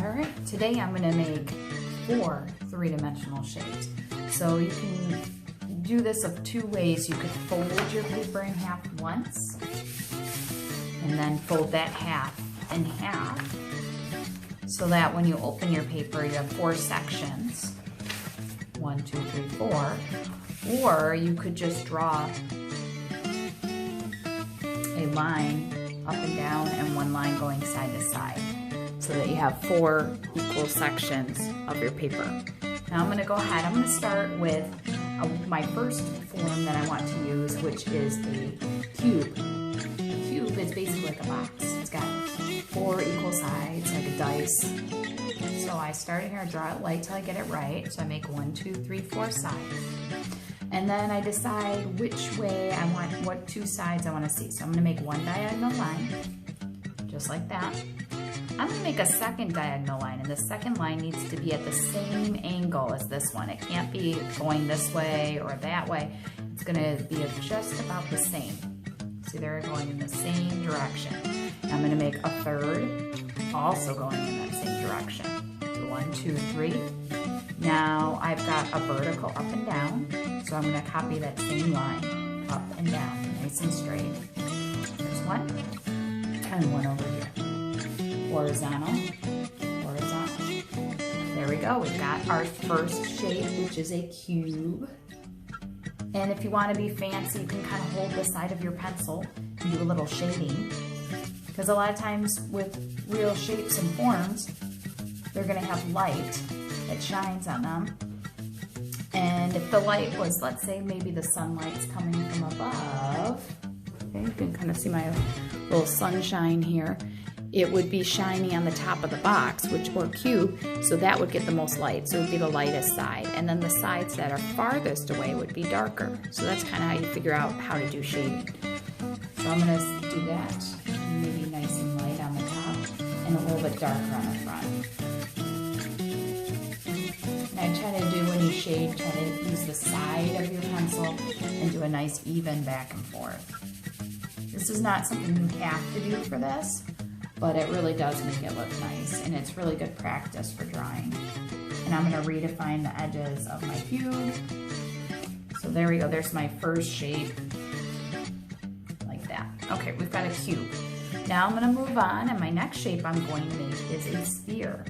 Alright, today I'm going to make 4 three-dimensional shapes. So you can do this of 2 ways. You could fold your paper in half once, and then fold that half in half, so that when you open your paper you have 4 sections. 1, 2, 3, 4. Or you could just draw a line up and down and 1 line going side to side, so that you have 4 equal sections of your paper. Now I'm going to go ahead, I'm going to start with my first form that I want to use, which is a cube. A cube is basically like a box. It's got 4 equal sides, like a dice. So I start here, I draw it light till I get it right. So I make 1, 2, 3, 4 sides. And then I decide which way I want, what 2 sides I want to see. So I'm going to make 1 diagonal line, just like that. I'm going to make a second diagonal line, and the second line needs to be at the same angle as this one. It can't be going this way or that way. It's going to be just about the same. See, they're going in the same direction. I'm going to make a third, also going in that same direction. So 1, 2, 3. Now I've got a vertical up and down, so I'm going to copy that same line up and down, nice and straight. There's 1, and 1 over here. Horizontal, horizontal. There we go. We've got our first shape, which is a cube. And if you want to be fancy, you can kind of hold the side of your pencil and do a little shading. Because a lot of times with real shapes and forms, they're going to have light that shines on them. And if the light was, let's say, maybe the sunlight's coming from above, okay, you can kind of see my little sunshine here. It would be shining on the top of the box, or cube, so that would get the most light. So it would be the lightest side. And then the sides that are farthest away would be darker. So that's kind of how you figure out how to do shading. So I'm going to do that, maybe nice and light on the top, and a little bit darker on the front. And I try to do, when you shade, try to use the side of your pencil and do a nice even back and forth. This is not something you have to do for this, but it really does make it look nice, and it's really good practice for drawing. And I'm going to redefine the edges of my cube. So there we go, there's my first shape, like that. Okay, we've got a cube. Now I'm going to move on, and my next shape I'm going to make is a sphere.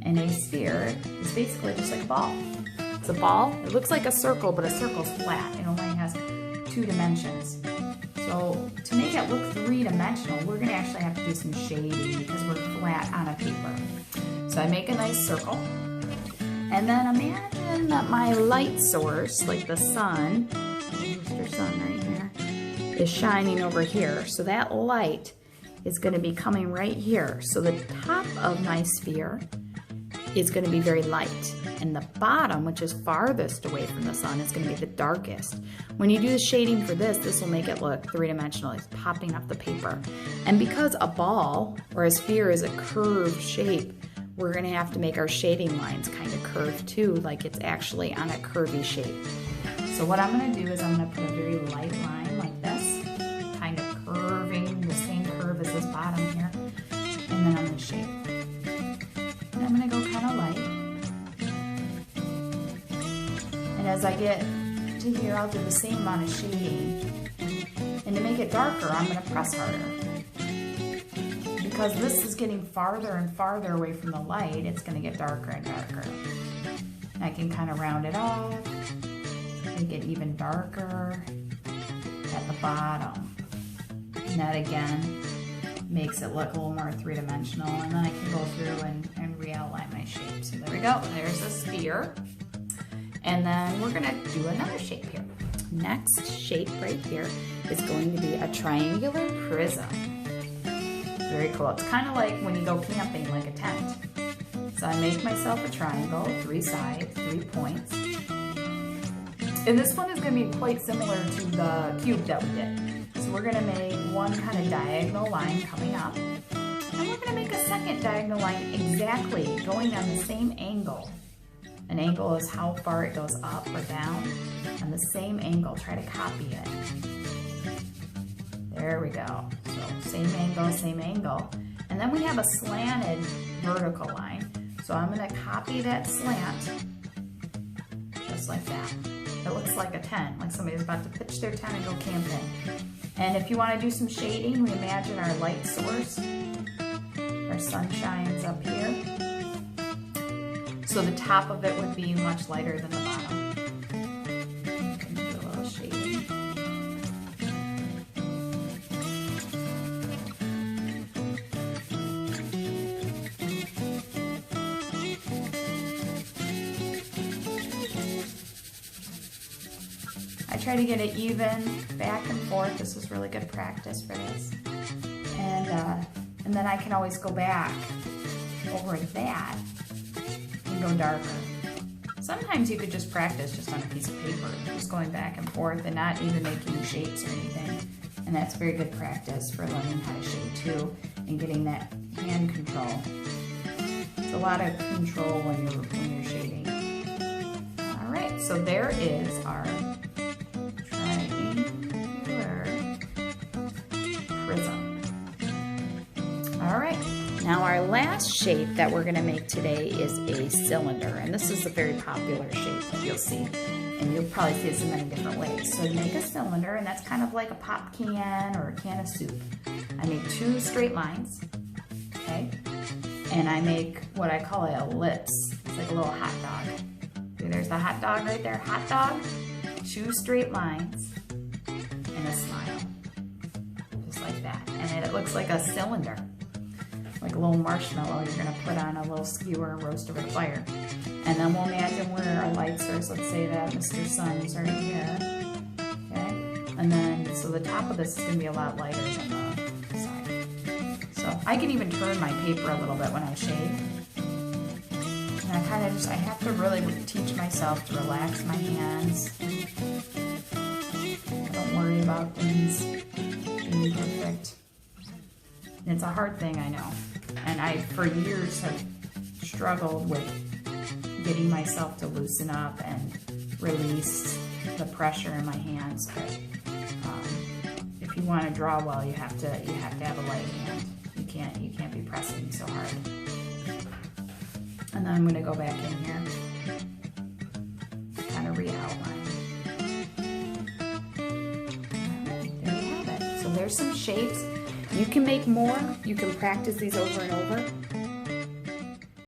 And a sphere is basically just like a ball. It's a ball, it looks like a circle, but a circle's flat. It only has 2 dimensions. So to make it look 3-dimensional, we're going to actually have to do some shading because we're flat on a paper. So I make a nice circle, and then imagine that my light source, like the sun, Mr. Sun right here, is shining over here. So that light is going to be coming right here. So the top of my sphere is going to be very light, and the bottom, which is farthest away from the sun, is going to be the darkest. When you do the shading for this, this will make it look 3-dimensional. It's popping off the paper. And because a ball or a sphere is a curved shape, we're going to have to make our shading lines kind of curved too, like it's actually on a curvy shape. So what I'm going to do is I'm going to put a very light line like this, kind of curving the same curve as this bottom here, and then I'm going to shape. And I'm going to go kind of light. And as I get to here, I'll do the same amount of shading. And to make it darker, I'm going to press harder. Because this is getting farther and farther away from the light, it's going to get darker and darker. And I can kind of round it off, make it even darker at the bottom. And that again makes it look a little more 3-dimensional, and then I can go through and re-outline my shape. So there we go, there's a sphere. And then we're gonna do another shape here. Next shape right here is going to be a triangular prism. Very cool. It's kind of like when you go camping, like a tent. So I make myself a triangle, 3 sides, 3 points. And this one is gonna be quite similar to the cube that we did. So we're gonna make one kind of diagonal line coming up. And we're gonna make a second diagonal line exactly going on the same angle. An angle is how far it goes up or down. On the same angle, try to copy it. There we go. So same angle, And then we have a slanted vertical line. So I'm gonna copy that slant, just like that. It looks like a 10, like somebody's about to pitch their tent and go camping. And if you wanna do some shading, we imagine our light source, our sun shines up here. So the top of it would be much lighter than the bottom. Do a little shading. I try to get it even back and forth. This is really good practice for this. And then I can always go back over that and go darker. Sometimes you could just practice just on a piece of paper, just going back and forth and not even making shapes or anything. And that's very good practice for learning how to shape too and getting that hand control. It's a lot of control when you're shading. All right, so there is our triangular prism. All right, now our last shape that we're gonna make today is a cylinder, and this is a very popular shape that you'll see, and you'll probably see this in many different ways. So you make a cylinder, and that's kind of like a pop can or a can of soup. I make 2 straight lines, okay? And I make what I call an ellipse. It's like a little hot dog. See, there's the hot dog right there, hot dog, 2 straight lines, and a smile, just like that. And it looks like a cylinder, like a little marshmallow you're gonna put on a little skewer and roast over the fire. And then we'll imagine where our light source, let's say that Mr. Sun's right here, okay? And then, so the top of this is gonna be a lot lighter than the side. So I can even turn my paper a little bit when I shade. And I kind of just, I have to really teach myself to relax my hands. I don't worry about things being perfect. And it's a hard thing, I know. And I, for years, have struggled with getting myself to loosen up and release the pressure in my hands. But if you want to draw well, you have to have a light hand. You can't be pressing so hard. And then I'm going to go back in here, kind of re-outline. Alright, there you have it. So there's some shapes. You can make more. You can practice these over and over.